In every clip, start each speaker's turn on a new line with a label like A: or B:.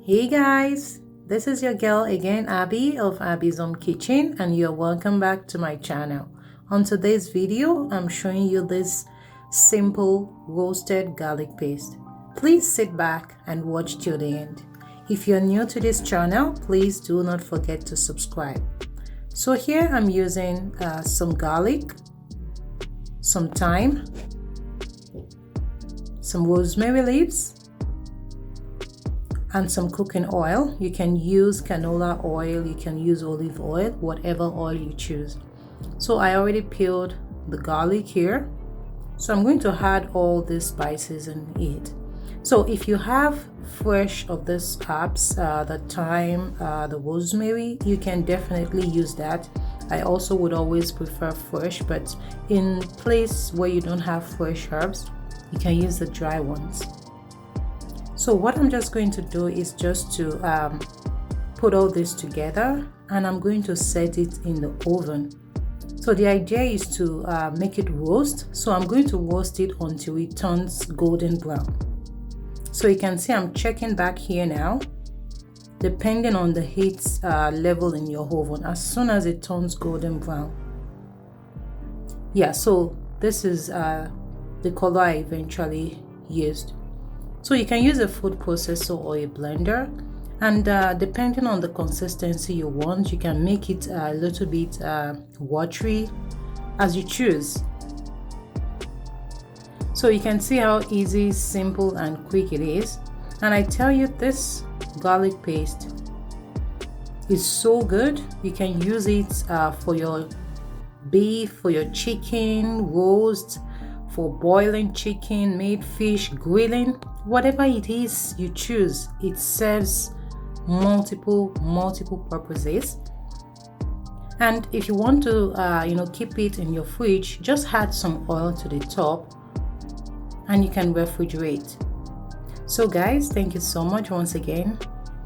A: Hey guys, this is your girl again, Abby of Abyshomekitchen, and you're welcome back to my channel. On today's video, I'm showing you this simple roasted garlic paste. Please sit back and watch till the end. If you're new to this channel, please do not forget to subscribe. So here I'm using some garlic, some thyme, some rosemary leaves, and some cooking oil. You can use canola oil, you can use olive oil, whatever oil you choose. So I already peeled the garlic here, so I'm going to add all these spices in it. So if you have fresh of these herbs, the thyme, the rosemary, you can definitely use that. I also would always prefer fresh, but in place where you don't have fresh herbs, you can use the dry ones. So what I'm just going to do is just to put all this together, and I'm going to set it in the oven. So the idea is to make it roast. So I'm going to roast it until it turns golden brown. So you can see I'm checking back here now, depending on the heat level in your oven, as soon as it turns golden brown. Yeah, so this is the color I eventually used. So you can use a food processor or a blender, and depending on the consistency you want, you can make it a little bit watery as you choose. So you can see how easy, simple, and quick it is. And I tell you, this garlic paste is so good. You can use it for your beef, for your chicken, roast, for boiling chicken, made fish, grilling, whatever it is you choose. It serves multiple purposes. And if you want to keep it in your fridge, just add some oil to the top and you can refrigerate. So guys, thank you so much once again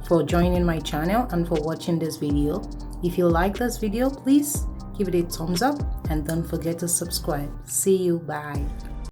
A: for joining my channel and for watching this video. If you like this video, please give it a thumbs up and don't forget to subscribe. See you, bye.